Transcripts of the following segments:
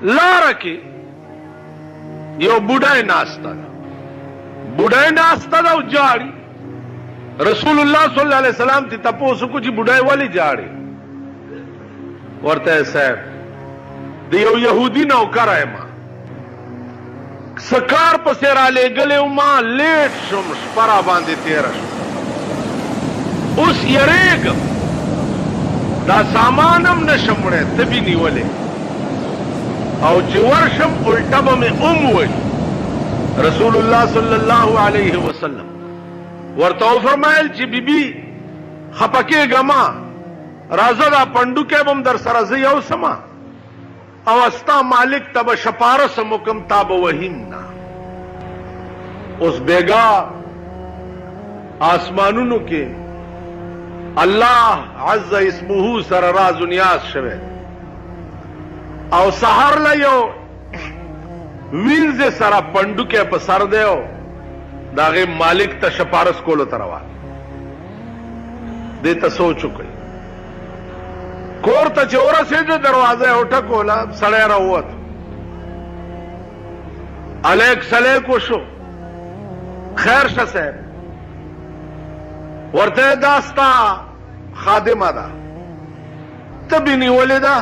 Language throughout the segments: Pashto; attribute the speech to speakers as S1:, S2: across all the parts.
S1: لاره کې یو بوډای ناسته ده، بوډای ناسته ده او جاړي. رسول الله صلی الله علیه وسلم ته تپوس کو چې بوډای ولې جاړي؟ ورته صاحب د یو يهودي نوکر یم، سکار پسې را لېږلی ما، لیټ شم، شپه را باندې تېره شوه. اوس یریږم، دا سامان هم نشم وړی، تبې نیولې، او چې ورشم الټه به مې ووهي. رسول الله صلی الله علیه وسلم ورته وفرمایل چې بیبي خفه کېږه مه، راځه دا پنډوکی به م در سره زه یوسمه او ستا مالک ته به شپارسم وکم، تا به وهیم نه. اوس بیګا آسمانونو کې الله عز اسمه سره راز و نیاز شوی او سحر له یو وینځ سره پنډوکی په سر دی او د هغې مالک ته شپارس کولو ته روان. دې ته سوچ وکړئ. کور ته چې ورسېده دروازه یې وټکوله، سړی راووت، الیک سلیک وشو، خیر شه صاحب، ورته دا ستا خادمه ده، تبې نیولې ده،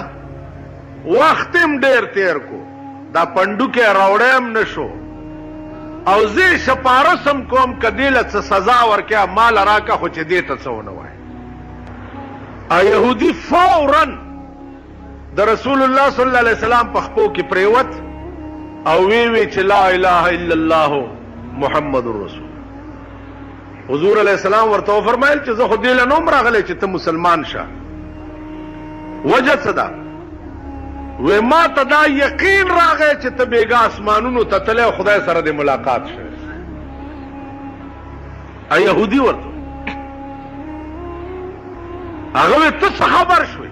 S1: وخت هم ډېر تېر کو، دا پنډوکی راوړی هم نه شو او زه شپارس هم کوم که دې له څه سزا ورکړه ماله راکړه، خو چې دې ته څه ونه وایه. یهودي فوراً د رسول الله صلی الله علیه وسلم په خپو کې پریوت او وی چې لا اله الا الله محمد رسول. حضور علیه السلام ورته وفرمایل چې زه خو دې له نوم راغلی چې ته مسلمان شه. وجه څه ده؟ وی ما ته دا یقین راغی چې ته بیګا اسمانونو ته تللی او خدای سره دې ملاقات شوی. یهودي ورته هغه وی ته څه خبر شوی؟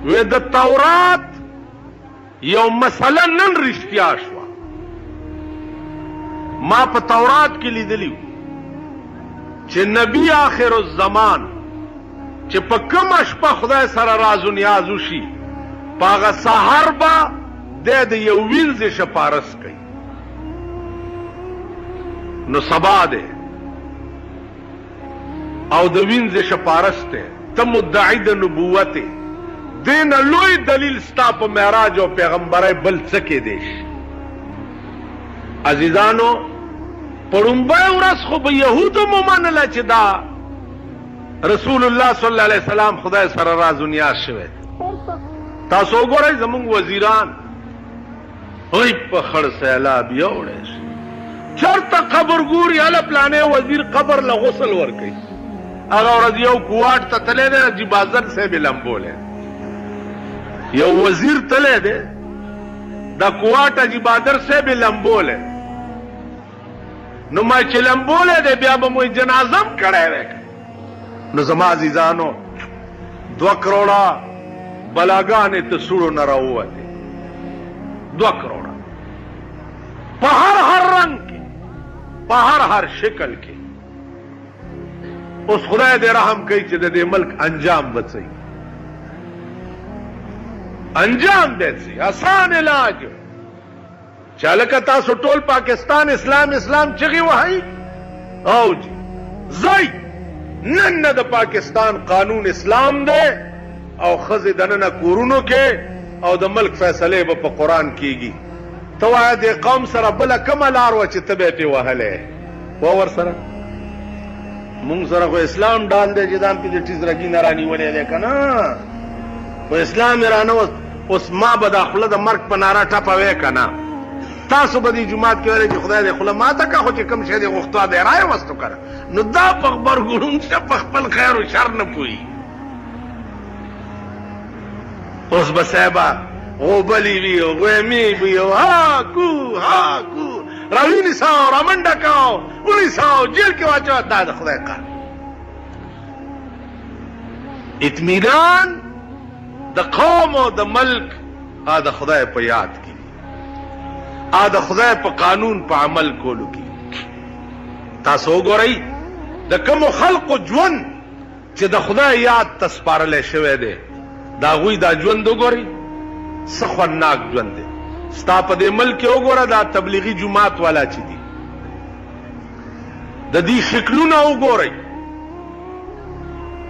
S1: وی د تورات یو مسله نن رښتیا شوه. ما په تورات کې لیدلی چې نبی آخر الزمان چې په کومه شپه خدای سره راز و نیاز وشي، په هغه سهار به دی د یو وینځې شپارس کوي. نو سبا دی او د وینځې شپارس دی، ته مدعی د نبوت یې، دې نه لوی دلیل ستا په معراج او پیغمبرۍ بل څه کېدی شي. عزیزانو، په لومبۍ ورځ خو به یهودو مو منله چې دا رسول الله صلی الله علیه وسلم خدای سره راز و نیاز شوی. تاسو وګورئ زمونږ وزیران وای په خړ سیلاب یوړی شي، چېرته قبر ګوري هله پلانې وزیر قبر له غسل ورکوي. هغه ورځ یو کوواټ ته تللی دی، نجیب آذر صاحب یې لمبولی، یو وزیر تللی دی، دا کوواټ نجیب آذر صاحب یې لمبولی. نو ما چې لمبولی دی بیا به مو جنازه هم کړی دی. نو زما عزیزانو 2 کروڑه بلاګانې ته سوړو نه راووتې، 2 کروڑه په هر رنګ کې، په هر شکل کې. اوس خدای دې رحم کوي چې د دې ملک انجام بڅي، انجام دې سي آسان علاج. چې لکه تاسو ټول پاکستان اسلام اسلام چغې وهئ او جی ځئ، نن نه د پاکستان قانون اسلام دی او ښځې دننه کورونو کې او د ملک فیصلې به په قرآن کېږي. ته وایه دې قوم سره بله کومه لار وه چې ته به یې پرې وهلی و ورسره؟ مونږ سره خو اسلام ډال دی چې دا پې د ټیزرګي نه رانیولی دی که نه، خو اسلام یې رانه. اوس ما به دا خوله د مرګ په ناره ټپوې که نه؟ تاسو به دې جومات کې ویلی چې خدای دې خوله ماته که، خو چې کوم شی دې غوښتو دی رایې وستو که نه. نو دا په غبرګړون شه په خپل خیر و شر نه پوهېږي. اوس به صاحبه غوبلې وي او غویمې وي او هاکو هاکو راونیساو رامنډه کوو ونیساو جیل کې واچوه. دا د خدای کار. اطمینان د قوم او د ملک د خدای په یاد کې، د خدای په قانون په عمل کولو کې. تاسو وګورئ د کومو خلقو ژوند چې د خدای یاد ته سپارلی شوی دی، د هغوی دا ژوند وګورئ. سخونناک ژوند دی. ستا په دې ملک کې وګوره دا تبلیغي جماعت والا چې دي د دې شکلونه وګورئ.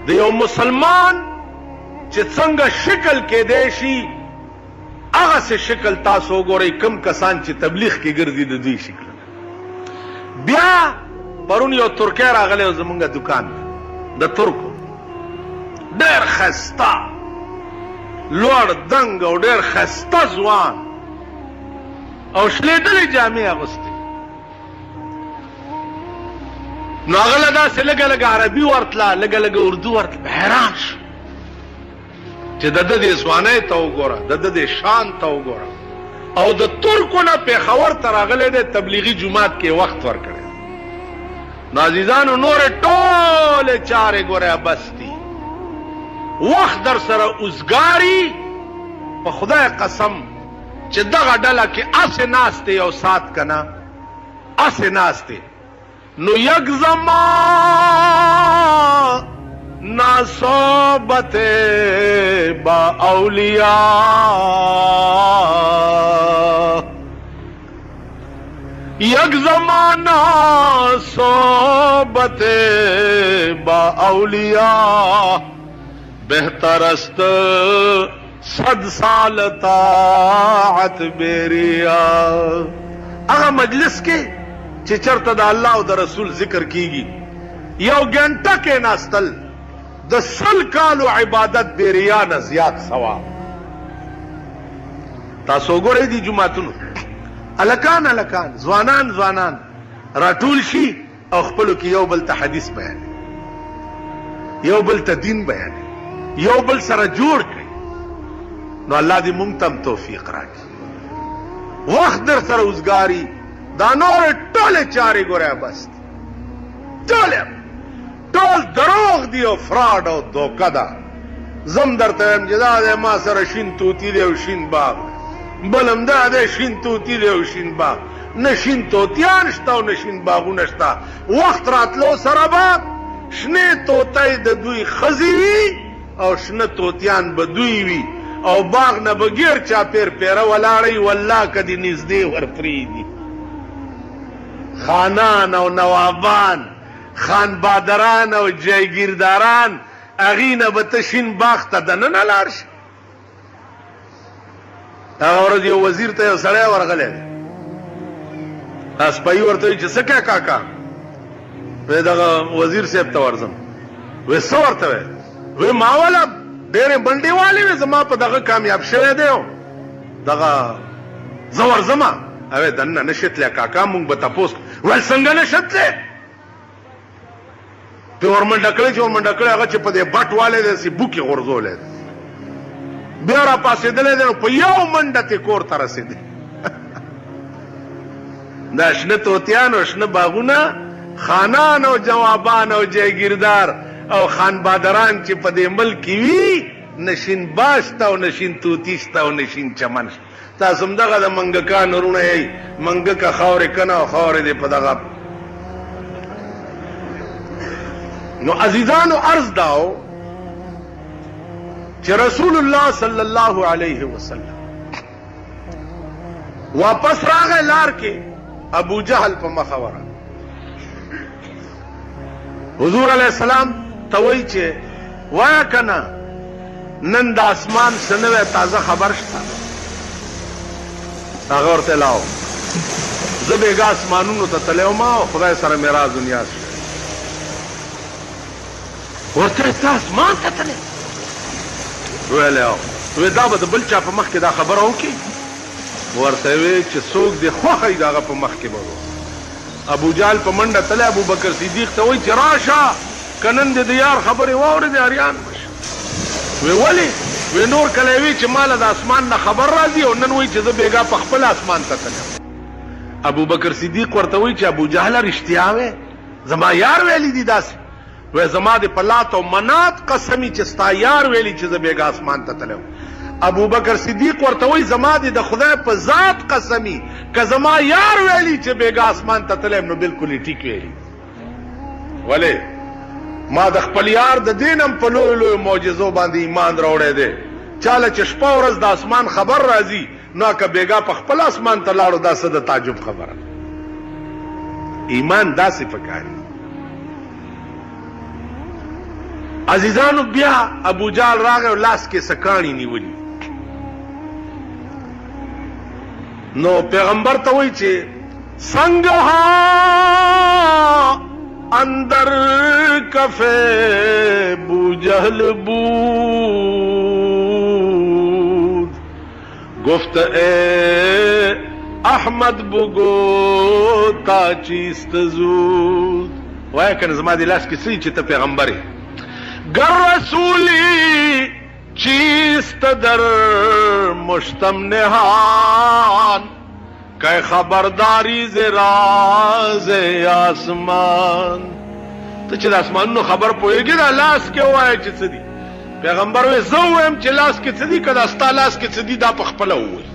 S1: د یو مسلمان چې څنګه شکل کېدی شي هغسې شکل تاسو وګورئ کم کسان چې تبلیغ کې ګرځي د دوی شکلونه. بیا پرون یو ترکی راغلی و زمونږ دکان د ترکو ډېر ښایسته لوړ دنګ او ډېر ښایسته ځوان او شلېدلې جامې اغوستې. نو هغه له داسې لږه لږه عربي ورتله لږه لږه اردو ورتله. حیران شو چې د ده دې ځوانۍ ته وګوره د ده دې شان ته وګوره او د ترکو نه پېښور ته راغلی دی تبلیغي جومات کې وخت ورکړی. نو عزیزانو نورې ټولې چارې ګوره بس دي. وخت در سره اوزګاري په خدای قسم چې دغه ډله کې اسې ناست دی یو ساعت که نه اسې ناست دی نو یک زمان ناصحبت با اولیاء یک زمانہ صحبت با اولیاء بہتر است 100 سال طاعت بیریا. هغه مجلس کې چې چرته د الله او د رسول ذکر کیږي یو ګنټه کې ناستل د 100 کالو عبادت بیریا نه زیات ثواب. تاسو ګورئ دي جمعتونو الکان الکان ځوانان ځوانان راټول شي او خپلو کې یو بل ته حدیث بیانوي یو بل ته دین بیانوي یو بل سره جوړ کړي. نو الله دې مونږ ته هم توفیق راکړي. وخت در سره اوزګاري دا نورې ټولې چارې ګوره بس ټول دروغ دی او فراډ او دوکه ده. زم درته وایم چې دا دی ما سره شین توتي دی او شین باغ بل هم دا دی شین توتي دی او شین باغ. نه شین توتیان شته او نه شین باغونه شته. وخت راتلو سره به شنې توتی د دوی ښځې وي او شنه توتیان به دوی وي او باغ نه به ګیر چاپېر پیره ولاړئ والله که دې نږدې ورپرېږدي. خانان او نوابان خان بادران او جایگیرداران هغې نه به ته شین باغ ته دننه لاړ شي. هغه ورځ یو وزیر ته یو سړی ورغلی دی اسپایي ورته وایي چې څه کوې کاکا؟ وی دغه وزیر صاحب ته ورځم. وی څه ورته وی؟ وی ما والا ډېرې بنډې والې وې زما په دغه کامیاب شوی دی دغه زه ورځمه. اوی دننه نشې تلی کاکا مونږ به تپوس ویل څنګه نشې تلی؟ پې ورمنډه کړی چې ورمنډه کړی هغه چې په دې بټ والی دی داسې بوکې غورځولی دی بیا را پاسېدلی دی نو په یو منډه تې کور ته رسېدی. دا شنه توتیان او شنه باغونه خانان او جوابان او جایگیردار او خان بادران چې په دې ملک کې وي نشین باغ شته او نشین توتي شته او نشین چمن شته. تاسو هم دغه د منګکانو وروڼه یئ منګکه خاورې کنه او خاورې دې په دغه. نو عزیزانو عرض داو چې رسول الله صلی الله علیه وسلم واپس راغی لار کې ابو جهل په مخه ورغی. حضور علیه السلام ته وایي چې وایه که نه نن د اسمان څه نوی تازه خبر شته؟ هغه ورته لاو زه بېګا اسمانونو ته تللی وم او خدای سره مې راز و نیاز شو. ورته ته اسمان ته تللی؟ ویلی وی دا به د بل چا په مخ کې دا خبره وکړي؟ ورته وی چې څوک دې خوښه وي د هغه په مخ کې به ابو جهل په منډه تللی ابو بکر صدیق ته وایي چې راشه که نن دې د یار خبرې واورېدې اریان بشه. وی ولې؟ وی نور کله وی چې ماله د اسمان نه خبر راځي او نن وایي چې زه بېګا په خپل اسمان ته تلم. ابو بکر صدیق ورته وایي چې ابو جهله رښتیا وی زما یار ویلی دي داسې؟ وی زما د په لات او منات قسمي چې ستا یار ویلي چې زه بېګا اسمان ته تلم. ابو بکر صدیق ورته وایي زما د خدای په ذات قسمي که زما یار ویلي چې بېګا اسمان ته تلم نو بلکل یې ټیک ویلي. ولې؟ ما د خپل یار د دین هم په لویو لویو معجزو باندې ایمان راوړی دی چاله چې شپه ورځ د اسمان خبر راځي نو که بیګا په خپل اسمان ته لاړو دا څه د تعجب خبره. ایمان داسې پکاري. عزیزانو بیا ابو جال راغی او لاس کې سکاڼي نیولي. نو پیغمبر ته وایي چې څنګه اندر کفے بو جہل بود گفت اے احمد بگو تا چیست زود. وای کنه زما دی لاس کې سړي چې ته پیغمبر یې. گر رسولی چیست در مشتم نهان کہ خبرداری ز راز آسمان. ته چې د اسمانونو خبر پوهېږي دا لاس کې ووایه چې څه دي. پیغمبر وایي زه ووایم چې لاس کې څه دي که دا ستا لاس کې څه دي دا په خپله ووایي.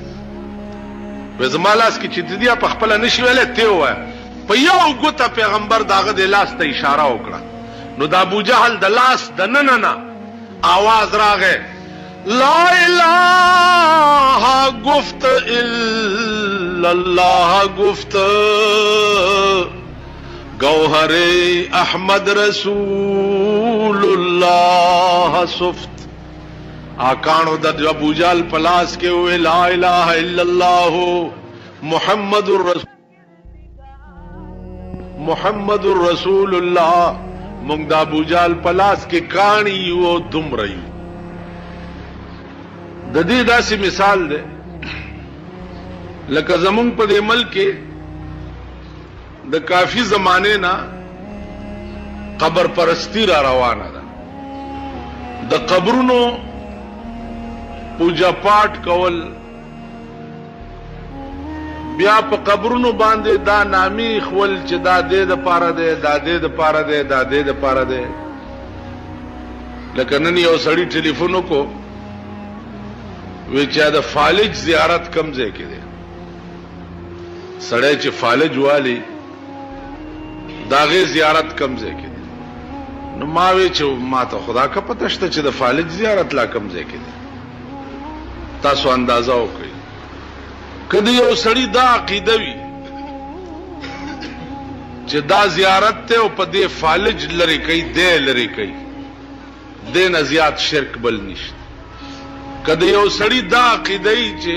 S1: وایي زما لاس کې چې څه دي په خپله نشي ویلی ته ووایه. په یو ګوته پیغمبر د هغه د لاس ته اشاره وکړه. نو د ابوجهل د لاس د ننه نه آواز راغی لا الہ گفت الا اللہ گفت گوہر احمد رسول اللہ سفت. آکانو د ابوجهل پلاس کے ہوئے لا الہ الا اللہ محمد الرسول اللہ. مونږ د ابوجهل پلاس کې کاڼي یو دومره یو. د دې داسې مثال دی لکه زمونږ په دې ملک کې د کافی زمانه نه قبر پرستی را روانه ده. د قبرونو پوجا پاٹ کول بیا په قبرونو باندې دا نامی خول چې دا دې د پاره ده دا دې د پاره ده دا دې د پاره ده. لکه نن یو سړی ټلیفون وکړو وی چې دا فالج زیارت کم ځای کې دی. سړی چې فالج والی داغه زیارت کم ځای کې دی. نو ما وی چې ما ته خدا کا پته شته چې د فالج زیارت لا کم ځای کې دی. تاسو اندازه وکړئ. کله یو سړی دا عقیده وي چې دا زیارت ته او په دې فالج لري کوي دې لري کوي دې نه زیات شرک بل نشته. کله یو سړی دا عقیده ای چې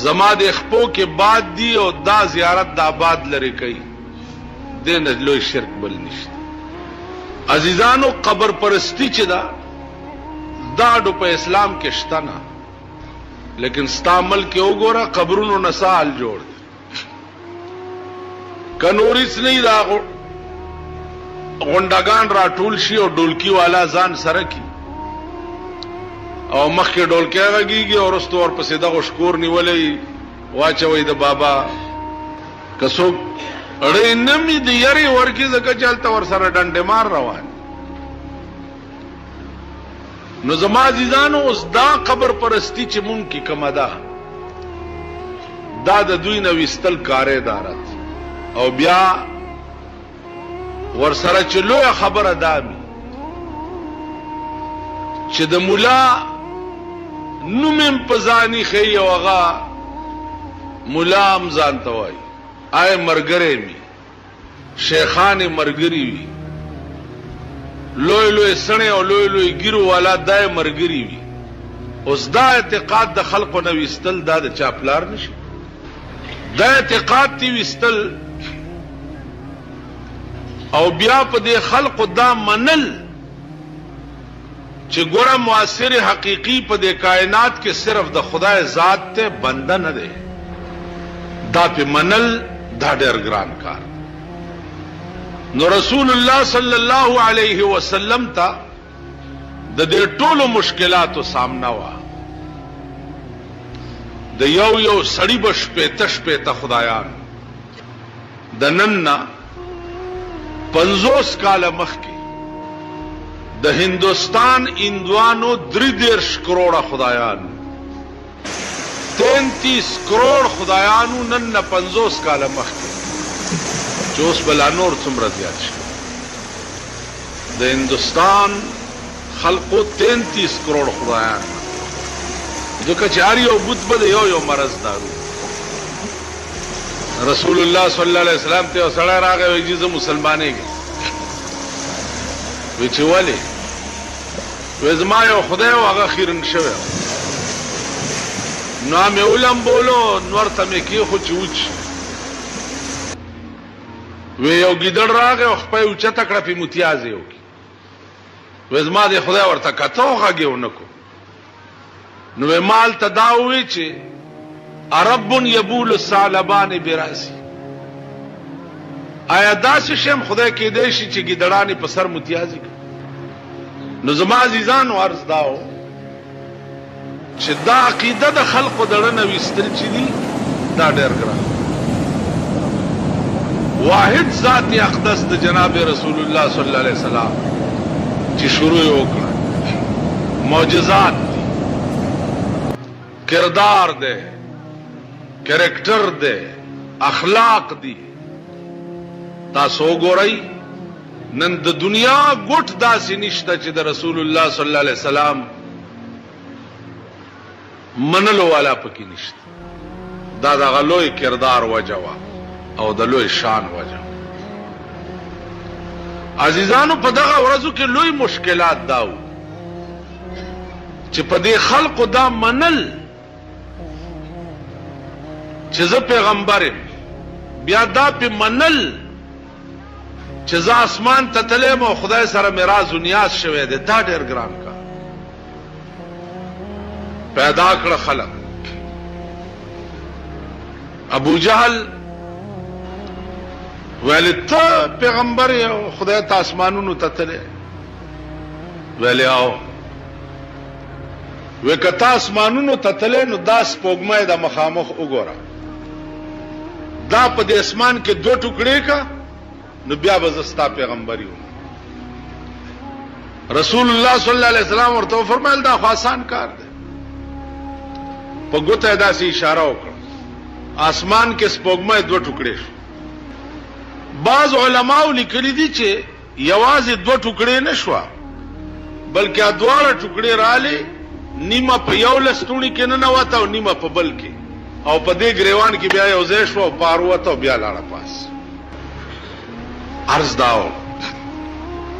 S1: زما د خپو کې باد دی او دا زیارت د آباد لري کوي دې نه لوی شرک بل نشته. عزیزانو قبر پرستی چې دا داډو په اسلام کې شته نه. لیکن ستا ملک کې وګوره قبرونو نه سال جوړ دی. کنوریس نه دا غونډګان را ټول شي او ډولکی والا ځان سره کی او مخکې ډولکی غږیږي او وروسته ورپسې دغه شکور نیولی واچوئ د بابا. که څوک اړی نه مې د یرې ورکي ځکه چې هلته ورسره ډنډې مار روان. نو زما عزیزانو اوس دا قبر پرستی چې مونږ کې کومه ده دا د دوی نه ویستل کارې دارت او بیا ورسره چې لویه خبره دا وي چې د مولا نوم یې په ځاني ښیي او هغه مولا هم ځان ته وایي آی مرګری مي شیخان مرګري وي لوی لوی سڼې او لوی لوی ګیرو والا دای مرګري وي. اوس دا اعتقاد د خلقو نه ویستل دا د چا پلار نشي. دا اعتقاد تی ویستل او بیا په دې خلقو دا منل چې ګوره مؤثر حقیقی په دې کائنات کې صرف د خدای ذات ته بنده نه دی. دا په منل دا ډېر ګران کار. نو رسول الله صلی الله علیه وسلم ته د دې ټولو مشکلاتو سامنا وا. د یو سړی به شپېته خدایان د نن نه 50 کاله مخکې د هندوستان اندوانو 33 کروڑه خدایان 33 کروڑ خدایانو نن نه 50 کاله مخکې چې اوس بلا نور څومره زیات شي. د هندوستان خلقو 33 کروڑ خدایان ځکه چې هر یو بت به د یو مرض دارو. رسول الله صلی الله علیه وسلم ته سړی راغی وایي چې زه مسلمانېږم. وی چې ولې؟ وی زما یو خدای و هغه خیرن شوی نو مې ولمبولو نور ته مې کېښود چې وچ. وی یو ګیدړ راغی او خپه یې اوچته کړه پې متیازې وکړي. وی زما د خدای ورته کته وغږې ونه کړو. نو وی ما هلته دا ووی چې رب یبول الثعلبان براسي، آیا داسې شیم خدای کېدی شي چې ګیدړانې په سر متیازې کړي؟ نو زما عزیزانو عرض دا و چې دا عقیده د خلقو دړه نه ویستل چې دي دا ډېر ګران. واحد ذات اقدس د جناب رسول الله صلی الله علیه وسلم چې شروع یې وکړه، معجزات دي، کردار دی، کریکٹر دی، اخلاق دی. تاسو وګورئ نن د دنیا ګوټ داسې نشته چې د رسول الله صلی الله علیه وسلم منلو والا پکې نشته. دا دغه لوی کردار وجه وه او د لوی شان وجه. عزیزانو په دغه ورځو کې لوی مشکلات دا و چې په دې خلقو دا منل چې زه پیغمبر یم، بیا دا پې منل چې زه اسمان ته تللی یم او خدای سره مې راز و نیاز شوی دی، دا ډېر ګران کار پیدا کړه خلق. ابو جهل ویل ته پیغمبر یې او خدای ته اسمانونو ته تللی؟ ویل او وی که ته اسمانونو ته تللی نو دا سپوږمۍ د مخامخ وګوره، دا په دې اسمان کې 2 ټوکړې کا نو بیا به زه ستا پیغمبر یم. رسول الله صلی الله علیه وسلم ورته فرمایل دا خو آسان کار دی. په ګوته یې داسې اشاره وکړه، اسمان کې سپوږمۍ 2 ټوکړې شو. بعض علماو لیکلي دي چې یوازې 2 ټوکړې نه شوه بلکې دواړه ټوکړې رالې، نیمه په یو لستوڼي کې ننوته او نیمه په بل کې، او په دې ګریوان کې بیا یو ځای شوه او پار ووته او بیا لاړه پاس. عرض دا و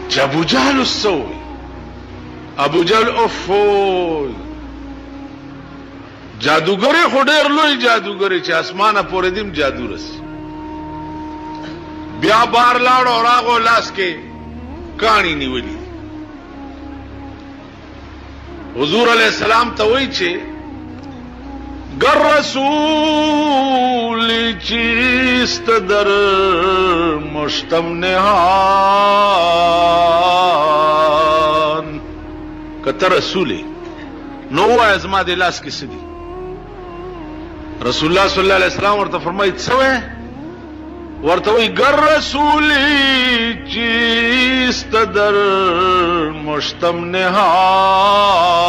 S1: چې ابو جهل اوس څه ووایي؟ ابو جهل افوی جادوګرې خو ډېر لوی جادوګرې چې اسمانه پورې دیم جادو رسي. بیا بار لاړ او راغو لاس کې کاڼي نیولي. حضور علیہ السلام ته وایي چې گر رسول چیست در مشتم نهان، کته رسولی نو وایه زما د لاس کې څه دي؟ رسول الله صلی الله علیه وسلم ورته فرمایي څه وایې؟ ورته وایي گر رسولی چیست در مشتم نهان